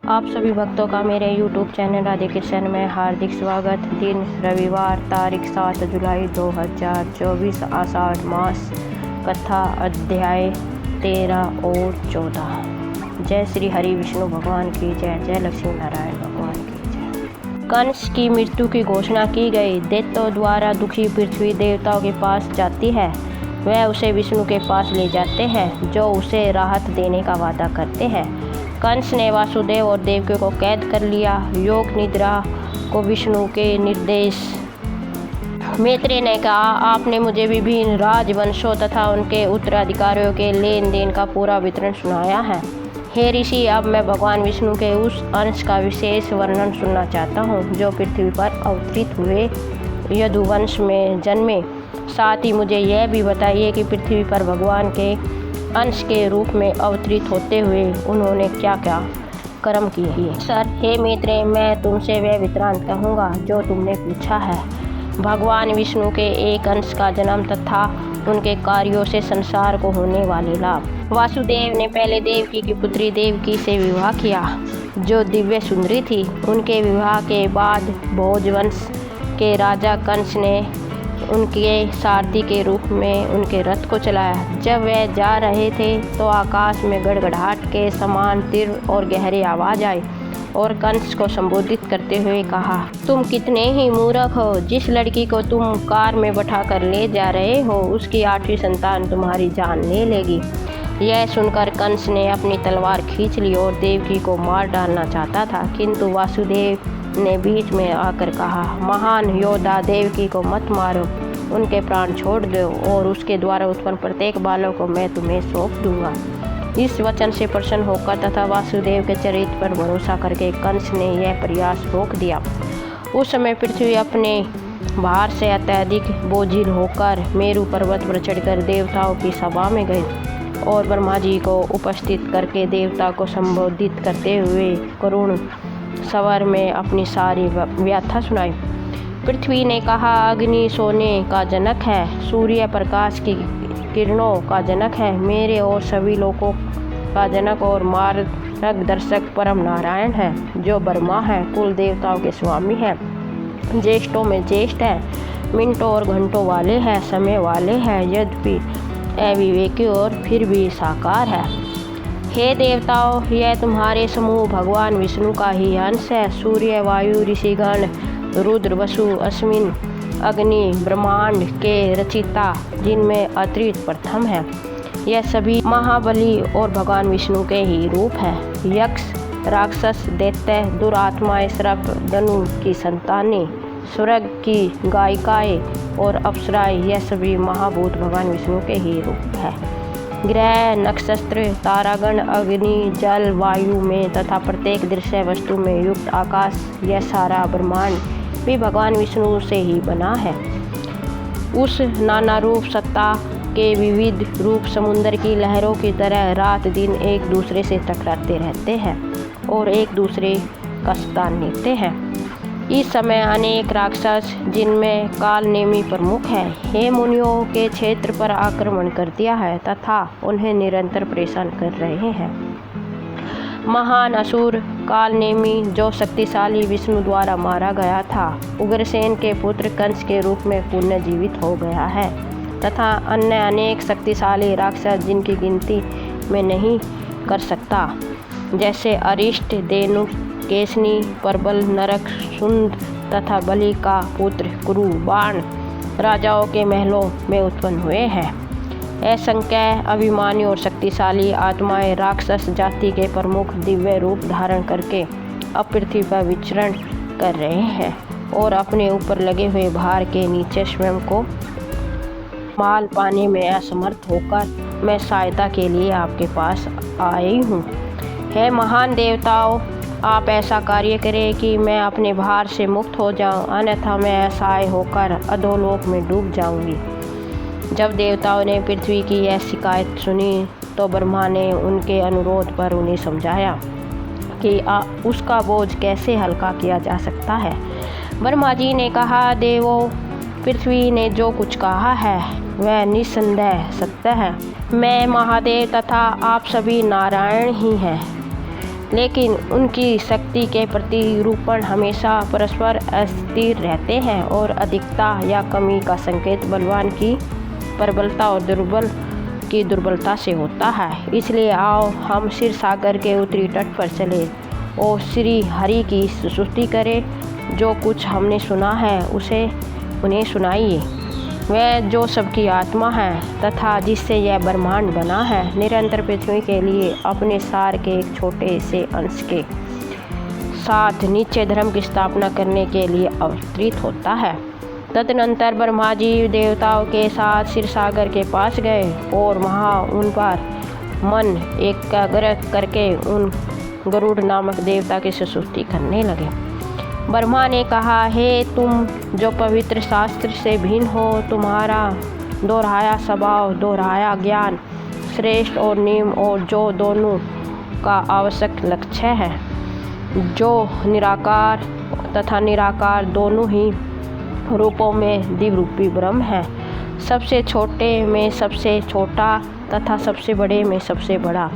आप सभी भक्तों का मेरे YouTube चैनल राधे किशन में हार्दिक स्वागत। दिन रविवार, तारीख 7 जुलाई 2024, आषाढ़ मास। कथा अध्याय 13 और 14। जय श्री हरि विष्णु भगवान की जय। जय लक्ष्मी नारायण भगवान की जय। कंस की मृत्यु की घोषणा की गई। दैत्यों द्वारा दुखी पृथ्वी देवताओं के पास जाती है। वह उसे विष्णु के पास ले जाते हैं, जो उसे राहत देने का वादा करते हैं। कंस ने वासुदेव और देवकी को कैद कर लिया। योग निद्रा को विष्णु के निर्देश। मैत्रेय ने कहा, आपने मुझे विभिन्न राजवंशों तथा उनके उत्तराधिकारियों के लेन देन का पूरा विवरण सुनाया है। हे ऋषि, अब मैं भगवान विष्णु के उस अंश का विशेष वर्णन सुनना चाहता हूँ जो पृथ्वी पर अवतरित हुए, यदुवंश में जन्मे। साथ ही मुझे यह भी बताइए कि पृथ्वी पर भगवान के अंश के रूप में अवतरित होते हुए उन्होंने क्या क्या कर्म किए। सर, हे मैत्रेय, मैं तुमसे वह वृत्तांत कहूँगा जो तुमने पूछा है। भगवान विष्णु के एक अंश का जन्म तथा उनके कार्यों से संसार को होने वाले लाभ। वासुदेव ने पहले देवकी की पुत्री देवकी से विवाह किया, जो दिव्य सुंदरी थी। उनके विवाह के बाद भोजवंश के राजा कंस ने उनके सारथी के रूप में उनके रथ को चलाया। जब वह जा रहे थे तो आकाश में गड़गड़ाहट के समान तीव्र और गहरी आवाज़ आई और कंस को संबोधित करते हुए कहा, तुम कितने ही मूर्ख हो। जिस लड़की को तुम कार में बैठा कर ले जा रहे हो, उसकी 8वीं संतान तुम्हारी जान ले लेगी। यह सुनकर कंस ने अपनी तलवार खींच ली और देवकी को मार डालना चाहता था, किंतु वासुदेव ने बीच में आकर कहा, महान योद्धा, देवकी को मत मारो, उनके प्राण छोड़ दो और उसके द्वारा उत्पन्न प्रत्येक बालक को मैं तुम्हें सौंप दूंगा। इस वचन से प्रसन्न होकर तथा वासुदेव के चरित्र पर भरोसा करके कंस ने यह प्रयास रोक दिया। उस समय पृथ्वी अपने भार से अत्यधिक बोझिल होकर मेरु पर्वत पर चढ़कर देवताओं की सभा में गई और ब्रह्मा जी को उपस्थित करके देवता को संबोधित करते हुए करुण स्वर में अपनी सारी व्यथा सुनाई। पृथ्वी ने कहा, अग्नि सोने का जनक है, सूर्य प्रकाश की किरणों का जनक है, मेरे और सभी लोगों का जनक और मार्गदर्शक परम नारायण है, जो ब्रह्मा है, कुल देवताओं के स्वामी है, ज्येष्ठों में ज्येष्ठ है, मिनटों और घंटों वाले हैं, समय वाले हैं, यद्यपि अविवेकी और फिर भी साकार है। हे देवताओं, यह तुम्हारे समूह भगवान विष्णु का ही अंश है। सूर्य, वायु, ऋषिगण, रुद्र, वसु, अश्विन, अग्नि, ब्रह्मांड के रचिता, जिनमें अतिरिक्त प्रथम है, यह सभी महाबली और भगवान विष्णु के ही रूप है। यक्ष, राक्षस, दैत्य, दुरात्माएं, सर्प, धनु की संतानें, स्वर्ग की गायिकाएं और अप्सराएं, यह सभी महाभूत भगवान विष्णु के ही रूप है। ग्रह, नक्षत्र, तारागण, अग्नि, जल, वायु में तथा प्रत्येक दृश्य वस्तु में युक्त आकाश, यह सारा ब्रह्मांड भी भगवान विष्णु से ही बना है। उस नाना रूप सत्ता के विविध रूप समुद्र की लहरों की तरह रात दिन एक दूसरे से टकराते रहते हैं और एक दूसरे का स्थान लेते हैं। इस समय अनेक राक्षस, जिनमें कालनेमी प्रमुख है, हे मुनियों के क्षेत्र पर आक्रमण कर दिया है तथा उन्हें निरंतर परेशान कर रहे हैं। महान असुर कालनेमी, जो शक्तिशाली विष्णु द्वारा मारा गया था, उग्रसेन के पुत्र कंस के रूप में पुनर्जीवित हो गया है तथा अन्य अनेक शक्तिशाली राक्षस, जिनकी गिनती में नहीं कर सकता, जैसे अरिष्ट, धेनु, केसनी, प्रबल, नरक, शुंड तथा बलि का पुत्र कुरु, बाण, राजाओं के महलों में उत्पन्न हुए हैं। असंख्य अभिमानी और शक्तिशाली आत्माएं राक्षस जाति के प्रमुख दिव्य रूप धारण करके अब पृथ्वी पर विचरण कर रहे हैं और अपने ऊपर लगे हुए भार के नीचे स्वयं को माल पाने में असमर्थ होकर मैं सहायता के लिए आपके पास आई हूँ। हे महान देवताओं, आप ऐसा कार्य करें कि मैं अपने भार से मुक्त हो जाऊं, अन्यथा मैं असहाय होकर अधोलोक में डूब जाऊंगी। जब देवताओं ने पृथ्वी की यह शिकायत सुनी तो ब्रह्मा ने उनके अनुरोध पर उन्हें समझाया कि उसका बोझ कैसे हल्का किया जा सकता है। ब्रह्मा जी ने कहा, देवों, पृथ्वी ने जो कुछ कहा है वह निस्संदेह सत्य है। मैं महादेव तथा आप सभी नारायण ही हैं। लेकिन उनकी शक्ति के प्रतिरूपण हमेशा परस्पर अस्थिर रहते हैं और अधिकता या कमी का संकेत बलवान की प्रबलता और दुर्बल की दुर्बलता से होता है। इसलिए आओ हम क्षीर सागर के उत्तरी तट पर चले और श्री हरि की स्तुति करें। जो कुछ हमने सुना है उसे उन्हें सुनाइए। वह जो सबकी आत्मा है तथा जिससे यह ब्रह्मांड बना है, निरंतर पृथ्वी के लिए अपने सार के एक छोटे से अंश के साथ नीचे धर्म की स्थापना करने के लिए अवतरित होता है। तदनंतर ब्रह्मा जी देवताओं के साथ क्षीर सागर के पास गए और वहाँ उन पर मन एकाग्र करके उन गरुड़ नामक देवता की स्तुति करने लगे। ब्रह्मा ने कहा, हे तुम जो पवित्र शास्त्र से भिन्न हो, तुम्हारा दोहराया स्वभाव, दोहराया ज्ञान श्रेष्ठ और निम्न और जो दोनों का आवश्यक लक्ष्य है, जो निराकार तथा निराकार दोनों ही रूपों में दिव्यरूपी ब्रह्म है, सबसे छोटे में सबसे छोटा तथा सबसे बड़े में सबसे बड़ा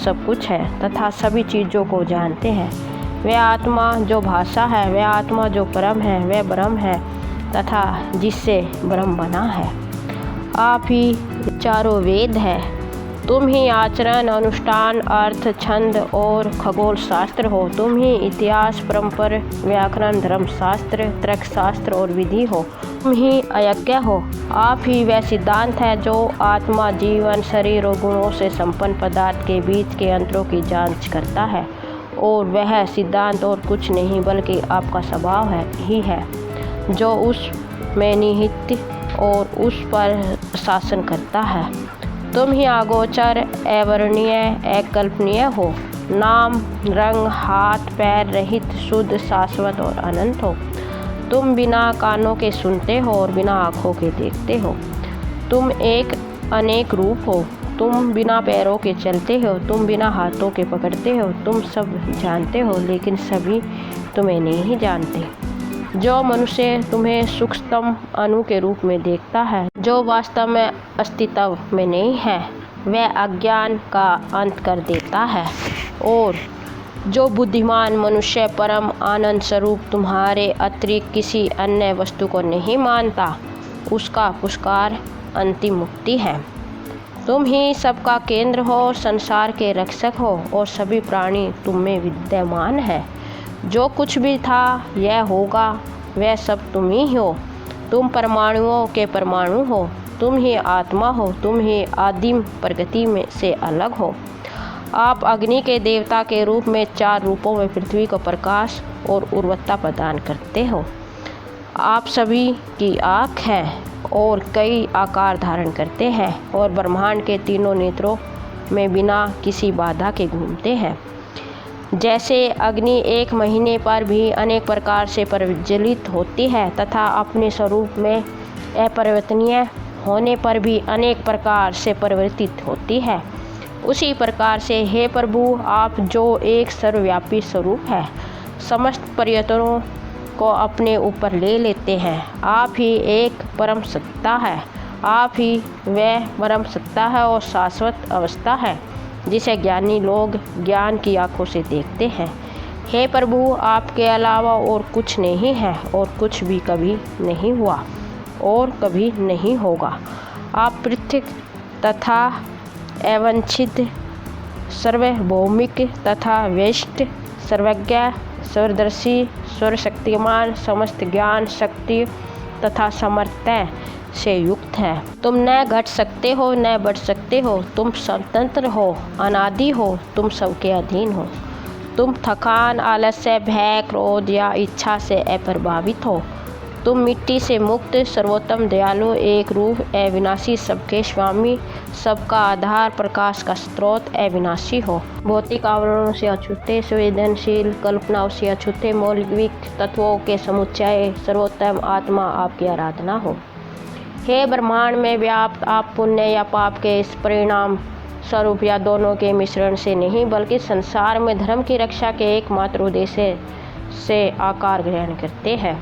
सब कुछ है तथा सभी चीज़ों को जानते हैं। वह आत्मा जो भाषा है, वह आत्मा जो परम है, वह ब्रह्म है तथा जिससे ब्रह्म बना है। आप ही चारों वेद है। तुम ही आचरण, अनुष्ठान, अर्थ, छंद और खगोल शास्त्र हो। तुम ही इतिहास, परंपर, व्याकरण, धर्मशास्त्र, तर्कशास्त्र और विधि हो। तुम ही अयज्ञ हो। आप ही वह सिद्धांत है जो आत्मा, जीवन, शरीर और गुणों से संपन्न पदार्थ के बीच के अंतरों की जांच करता है और वह सिद्धांत और कुछ नहीं बल्कि आपका स्वभाव ही है जो उस में निहित और उस पर शासन करता है। तुम ही अगोचर, अवर्णनीय, अकल्पनीय हो। नाम, रंग, हाथ पैर रहित, शुद्ध, शाश्वत और अनंत हो। तुम बिना कानों के सुनते हो और बिना आँखों के देखते हो। तुम एक अनेक रूप हो। तुम बिना पैरों के चलते हो, तुम बिना हाथों के पकड़ते हो। तुम सब जानते हो लेकिन सभी तुम्हें नहीं जानते। जो मनुष्य तुम्हें सूक्ष्मतम अणु के रूप में देखता है, जो वास्तव में अस्तित्व में नहीं है, वह अज्ञान का अंत कर देता है। और जो बुद्धिमान मनुष्य परम आनंद स्वरूप तुम्हारे अतिरिक्त किसी अन्य वस्तु को नहीं मानता, उसका पुरस्कार अंतिम मुक्ति है। तुम ही सबका केंद्र हो, संसार के रक्षक हो और सभी प्राणी तुम में विद्यमान है। जो कुछ भी था, यह होगा, वह सब तुम ही हो। तुम परमाणुओं के परमाणु हो। तुम ही आत्मा हो। तुम ही आदिम प्रगति में से अलग हो। आप अग्नि के देवता के रूप में 4 रूपों में पृथ्वी को प्रकाश और उर्वरता प्रदान करते हो। आप सभी की आँख है और कई आकार धारण करते हैं और ब्रह्मांड के तीनों नेत्रों में बिना किसी बाधा के घूमते हैं। जैसे अग्नि 1 महीने पर भी अनेक प्रकार से प्रज्वलित होती है तथा अपने स्वरूप में अपरिवर्तनीय होने पर भी अनेक प्रकार से परिवर्तित होती है, उसी प्रकार से हे प्रभु, आप जो एक सर्वव्यापी स्वरूप है, समस्त पर्यटनों को अपने ऊपर ले लेते हैं। आप ही एक परम सत्ता है। आप ही वह परम सत्ता है और शाश्वत अवस्था है जिसे ज्ञानी लोग ज्ञान की आंखों से देखते हैं। हे प्रभु, आपके अलावा और कुछ नहीं है और कुछ भी कभी नहीं हुआ और कभी नहीं होगा। आप पृथक तथा अवंछित, सार्वभौमिक तथा व्यष्ट, सर्वज्ञ, सर्वदर्शी, सर्वशक्तिमान, समस्त ज्ञान, शक्ति तथा सामर्थ्य से युक्त है। तुम न घट सकते हो न बढ़ सकते हो। तुम स्वतंत्र हो, अनादि हो, तुम सबके अधीन हो। तुम थकान, आलस्य, भय, क्रोध या इच्छा से अप्रभावित हो। तुम मिट्टी से मुक्त, सर्वोत्तम, दयालु, एक रूप, अविनाशी, सबके स्वामी, सबका आधार, प्रकाश का स्रोत, अविनाशी हो। भौतिक आवरणों से अछूते, संवेदनशील, कल्पनाओं से अछूते, मौलिक तत्वों के समुच्चय, सर्वोत्तम आत्मा, आपकी आराधना हो। हे ब्रह्मांड में व्याप्त आप पुण्य या पाप के इस परिणाम स्वरूप या दोनों के मिश्रण से नहीं बल्कि संसार में धर्म की रक्षा के एकमात्र उद्देश्य से आकार ग्रहण करते हैं।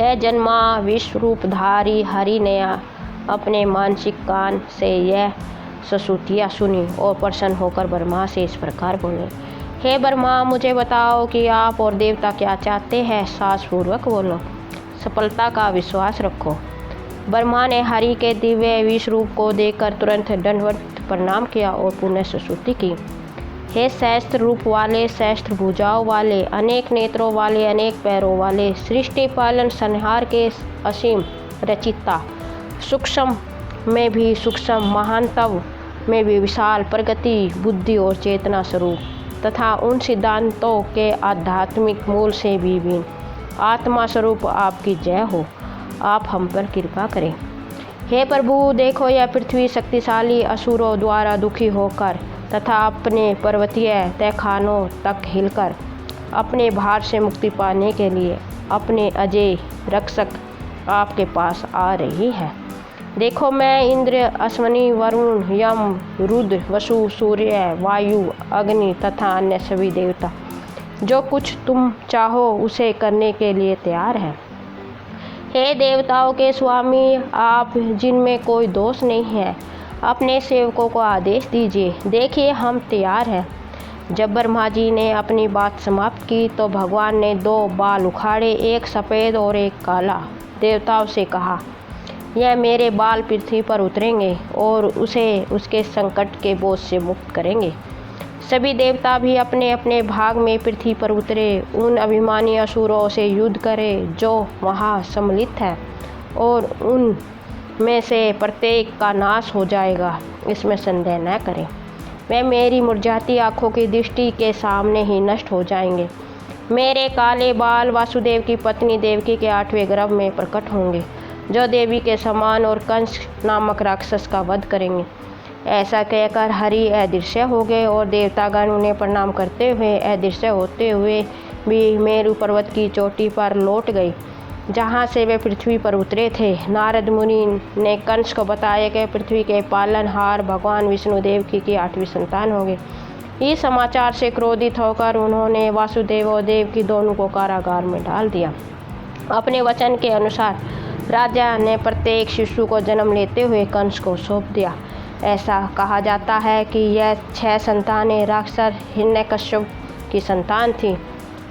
अजन्मा विश्वरूपधारी हरि ने अपने मानसिक कान से यह स्तुतियाँ सुनी और प्रसन्न होकर ब्रह्मा से इस प्रकार बोले, हे ब्रह्मा, मुझे बताओ कि आप और देवता क्या चाहते हैं। साहसपूर्वक बोलो, सफलता का विश्वास रखो। ब्रह्मा ने हरि के दिव्य विष रूप को देखकर तुरंत दंडवत प्रणाम किया और पुनः स्तुति की। हे सहस्त्र रूप वाले, सहस्त्र भुजाओं वाले, अनेक नेत्रों वाले, अनेक पैरों वाले, सृष्टि पालन संहार के असीम रचिता, सूक्ष्म में भी सूक्ष्म, महानतम में भी विशाल, प्रगति, बुद्धि और चेतना स्वरूप तथा उन सिद्धांतों के आध्यात्मिक मूल से भी भिन्न आत्मा स्वरूप आपकी जय हो। आप हम पर कृपा करें। हे प्रभु, देखो यह पृथ्वी शक्तिशाली असुरों द्वारा दुखी होकर तथा अपने पर्वतीय तहखानों तक हिलकर अपने भार से मुक्ति पाने के लिए अपने अजय रक्षक आपके पास आ रही है। देखो, मैं इंद्र, अश्वनी, वरुण, यम, रुद्र, वसु, सूर्य, वायु, अग्नि तथा अन्य सभी देवता जो कुछ तुम चाहो उसे करने के लिए तैयार है। हे देवताओं के स्वामी, आप जिनमें कोई दोष नहीं है, अपने सेवकों को आदेश दीजिए। देखिए, हम तैयार हैं। जब ब्रह्मा जी ने अपनी बात समाप्त की तो भगवान ने 2 बाल उखाड़े, एक सफ़ेद और एक काला। देवताओं से कहा, यह मेरे बाल पृथ्वी पर उतरेंगे और उसे उसके संकट के बोझ से मुक्त करेंगे। सभी देवता भी अपने अपने भाग में पृथ्वी पर उतरे, उन अभिमानी असुरों से युद्ध करें जो वहाँ सम्मिलित है और उन में से प्रत्येक का नाश हो जाएगा, इसमें संदेह न करें। वे मेरी मुरझाती आँखों की दृष्टि के सामने ही नष्ट हो जाएंगे। मेरे काले बाल वासुदेव की पत्नी देवकी के 8वें गर्भ में प्रकट होंगे, जो देवी के समान और कंस नामक राक्षस का वध करेंगे। ऐसा कहकर हरि अदृश्य हो गए और देवतागण उन्हें प्रणाम करते हुए अदृश्य होते हुए भी मेरु पर्वत की चोटी पर लौट गई, जहाँ से वे पृथ्वी पर उतरे थे। नारद मुनि ने कंस को बताया कि पृथ्वी के पालनहार भगवान विष्णु देव की 8वीं संतान होंगे। इस समाचार से क्रोधित होकर उन्होंने वासुदेव और देवकी दोनों को कारागार में डाल दिया। अपने वचन के अनुसार राजा ने प्रत्येक शिशु को जन्म लेते हुए कंस को सौंप दिया। ऐसा कहा जाता है कि यह 6 संतानें राक्षस हिरण्यकश्यप की संतान थीं,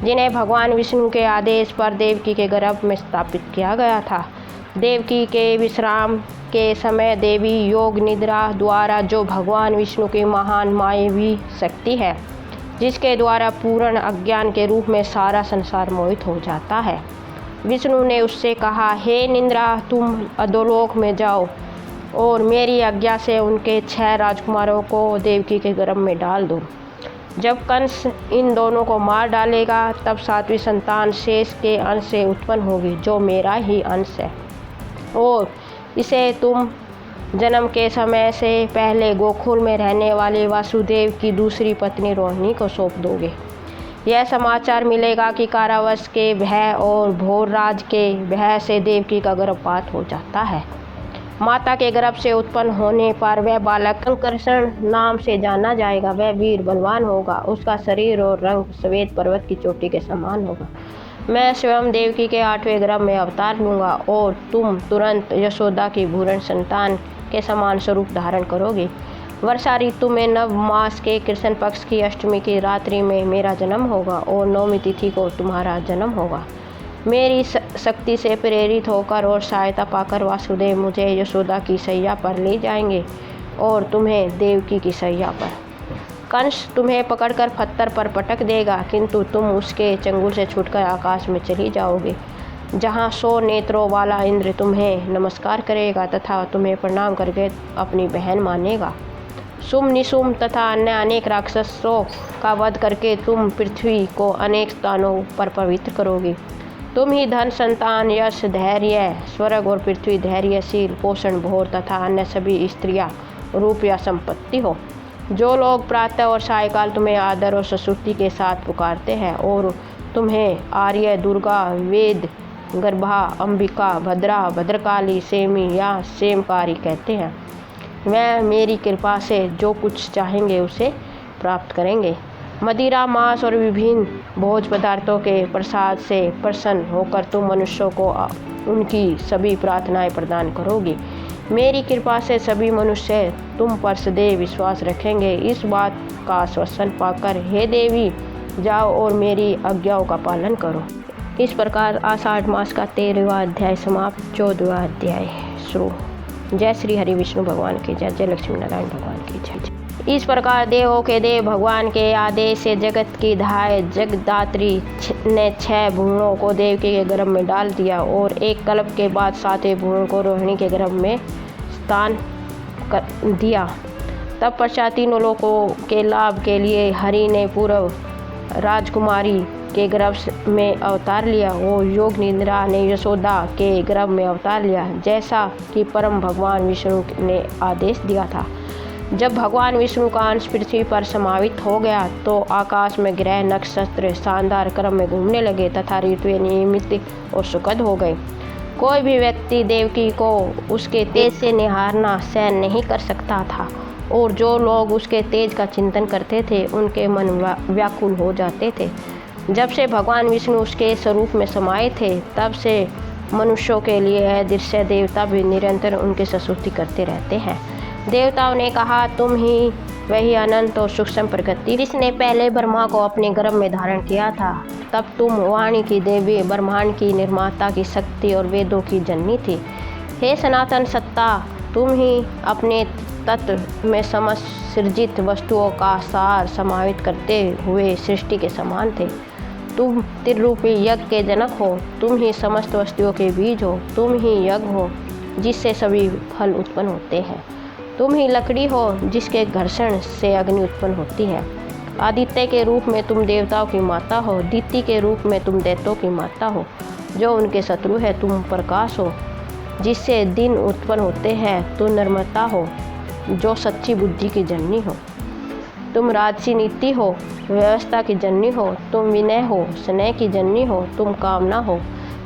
जिन्हें भगवान विष्णु के आदेश पर देवकी के गर्भ में स्थापित किया गया था। देवकी के विश्राम के समय देवी योग निद्रा द्वारा, जो भगवान विष्णु की महान मायावी शक्ति है, जिसके द्वारा पूर्ण अज्ञान के रूप में सारा संसार मोहित हो जाता है, विष्णु ने उससे कहा, हे निद्रा, तुम अधोलोक में जाओ और मेरी आज्ञा से उनके 6 राजकुमारों को देवकी के गर्भ में डाल दो। जब कंस इन दोनों को मार डालेगा तब 7वीं संतान शेष के अंश से उत्पन्न होगी, जो मेरा ही अंश है, और इसे तुम जन्म के समय से पहले गोकुल में रहने वाले वासुदेव की दूसरी पत्नी रोहिणी को सौंप दोगे। यह समाचार मिलेगा कि कारावास के भय और भोरराज के भय से देवकी का गर्भपात हो जाता है। माता के गर्भ से उत्पन्न होने पर वह बालक संकर्षण नाम से जाना जाएगा। वह वीर बलवान होगा, उसका शरीर और रंग श्वेत पर्वत की चोटी के समान होगा। मैं स्वयं देवकी के 8वें गर्भ में अवतार लूँगा और तुम तुरंत यशोदा की भूरण संतान के समान स्वरूप धारण करोगे। वर्षा ऋतु में नव मास के कृष्ण पक्ष की अष्टमी की रात्रि में मेरा जन्म होगा और 9वीं तिथि को तुम्हारा जन्म होगा। मेरी शक्ति से प्रेरित होकर और सहायता पाकर वासुदेव मुझे यशोदा की सैया पर ले जाएंगे और तुम्हें देवकी की सैया पर। कंस तुम्हें पकड़कर पत्थर पर पटक देगा, किंतु तुम उसके चंगुल से छूटकर आकाश में चली जाओगे, जहाँ 100 नेत्रों वाला इंद्र तुम्हें नमस्कार करेगा तथा तुम्हें प्रणाम करके अपनी बहन मानेगा। सुम निशुम तथा अन्य अनेक राक्षसों का वध करके तुम पृथ्वी को अनेक स्थानों पर पवित्र करोगे। तुम ही धन, संतान, यश, धैर्य, स्वर्ग और पृथ्वी, धैर्यशील, पोषण, भोर तथा अन्य सभी स्त्रियां, रूप या संपत्ति हो। जो लोग प्रातः और सायकाल तुम्हें आदर और स्तुति के साथ पुकारते हैं और तुम्हें आर्य, दुर्गा, वेद, गर्भा, अंबिका, भद्रा, भद्रकाली, सेमी या सेमकारी कहते हैं, वह मेरी कृपा से जो कुछ चाहेंगे उसे प्राप्त करेंगे। मदिरा, मांस और विभिन्न भोज पदार्थों के प्रसाद से प्रसन्न होकर तुम मनुष्यों को उनकी सभी प्रार्थनाएं प्रदान करोगे। मेरी कृपा से सभी मनुष्य तुम पर सदैव विश्वास रखेंगे। इस बात का आश्वासन पाकर हे देवी जाओ और मेरी आज्ञाओं का पालन करो। इस प्रकार आषाढ़ मास का 13वां अध्याय समाप्त। 14वां अध्याय शुरू। जय श्री हरि विष्णु भगवान की जय। जय लक्ष्मी नारायण भगवान की जय। इस प्रकार देवों के देव भगवान के आदेश से जगत की धाय जगदात्री ने 6 भ्रूणों को देवकी के गर्भ में डाल दिया और एक कल्प के बाद 7वें भ्रूण को रोहिणी के गर्भ में स्थान कर दिया। तब पश्चात तीनों लोकों के लाभ के लिए हरि ने पूर्व राजकुमारी के गर्भ में अवतार लिया। वो योग निद्रा ने यशोदा के गर्भ में अवतार लिया, जैसा कि परम भगवान विष्णु ने आदेश दिया था। जब भगवान विष्णु का अंश पृथ्वी पर समावित हो गया तो आकाश में ग्रह नक्षत्र शानदार क्रम में घूमने लगे तथा ऋतुएं नियमित और सुखद हो गए। कोई भी व्यक्ति देवकी को उसके तेज से निहारना सहन नहीं कर सकता था और जो लोग उसके तेज का चिंतन करते थे उनके मन व्याकुल हो जाते थे। जब से भगवान विष्णु उसके स्वरूप में समाये थे तब से मनुष्यों के लिए अदृश्य देवता भी निरंतर उनकी स्तुति करते रहते हैं। देवताओं ने कहा, तुम ही वही अनंत और सूक्ष्म प्रकृति जिसने पहले ब्रह्मा को अपने गर्भ में धारण किया था। तब तुम वाणी की देवी, ब्रह्मांड की निर्माता की शक्ति और वेदों की जननी थी। हे सनातन सत्ता, तुम ही अपने तत्व में समस्त सृजित वस्तुओं का सार समावित करते हुए सृष्टि के समान थे। तुम त्रिरूपी यज्ञ के जनक हो, तुम ही समस्त वस्तुओं के बीज हो, तुम ही यज्ञ हो जिससे सभी फल उत्पन्न होते हैं, तुम ही लकड़ी हो जिसके घर्षण से अग्नि उत्पन्न होती है। आदित्य के रूप में तुम देवताओं की माता हो, दीप्ति के रूप में तुम दैत्यों की माता हो, जो उनके शत्रु है। तुम प्रकाश हो जिससे दिन उत्पन्न होते हैं, तुम निर्मलता हो जो सच्ची बुद्धि की जननी हो। तुम राजसी नीति हो, व्यवस्था की जननी हो, तुम विनय हो, स्नेह की जननी हो, तुम कामना हो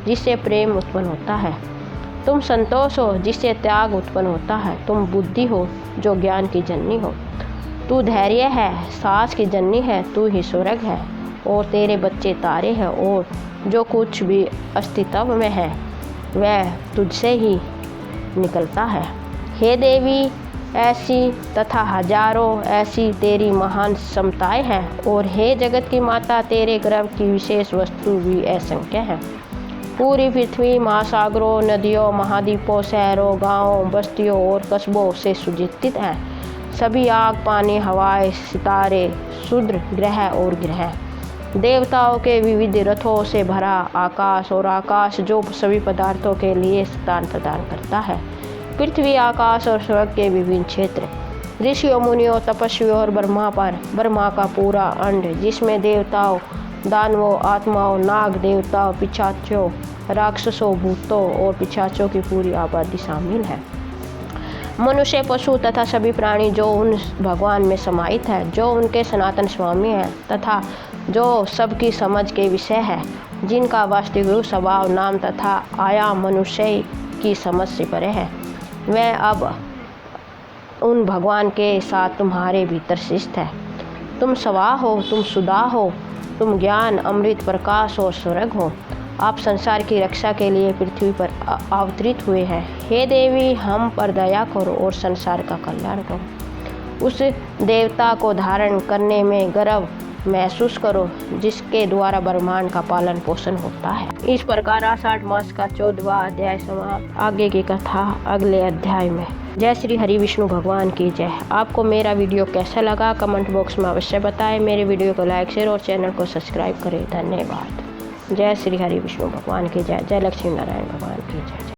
जिससे प्रेम उत्पन्न होता है, तुम संतोष हो जिससे त्याग उत्पन्न होता है, तुम बुद्धि हो जो ज्ञान की जननी हो, तू धैर्य है, साहस की जननी है, तू ही स्वर्ग है और तेरे बच्चे तारे हैं और जो कुछ भी अस्तित्व में है वह तुझसे ही निकलता है। हे देवी, ऐसी तथा हजारों ऐसी तेरी महान क्षमताएं हैं और हे जगत की माता, तेरे गर्भ की विशेष वस्तु भी असंख्य है। पूरी पृथ्वी महासागरों, नदियों, महाद्वीपों, शहरों, गांवों, बस्तियों और कस्बों से सुजित है। सभी आग, पानी, हवाएं, सितारे, क्षुद्र ग्रह और ग्रह, देवताओं के विविध रथों से भरा आकाश और आकाश जो सभी पदार्थों के लिए स्थान प्रदान करता है। पृथ्वी, आकाश और स्वर्ग के विभिन्न क्षेत्र, ऋषियों, मुनियों, तपस्वियों और ब्रह्मा का पूरा अंड जिसमें देवताओं, दानवों, आत्माओं, नाग देवताओं, पिशाचों, राक्षसों, भूतों और पिशाचों की पूरी आबादी शामिल है। मनुष्य, पशु तथा सभी प्राणी जो उन भगवान में समाहित है, जो उनके सनातन स्वामी हैं तथा जो सबकी समझ के विषय है, जिनका वास्तविक रूप, स्वभाव, नाम तथा आयाम मनुष्य की समझ से परे है, वह अब उन भगवान के साथ तुम्हारे भीतर स्थित है। तुम सवा हो, तुम सुधा हो, तुम ज्ञान, अमृत, प्रकाश और स्वर्ग हो। आप संसार की रक्षा के लिए पृथ्वी पर अवतरित हुए हैं। हे देवी, हम पर दया करो और संसार का कल्याण करो। उस देवता को धारण करने में गर्व महसूस करो जिसके द्वारा ब्रह्मांड का पालन पोषण होता है। इस प्रकार आषाढ़ मास का 14वां अध्याय समाप्त। आगे की कथा अगले अध्याय में। जय श्री हरि विष्णु भगवान की जय। आपको मेरा वीडियो कैसा लगा कमेंट बॉक्स में अवश्य बताएं। मेरे वीडियो को लाइक, शेयर और चैनल को सब्सक्राइब करें। धन्यवाद। जय श्री हरि विष्णु भगवान की जय। जय लक्ष्मी नारायण भगवान की जय।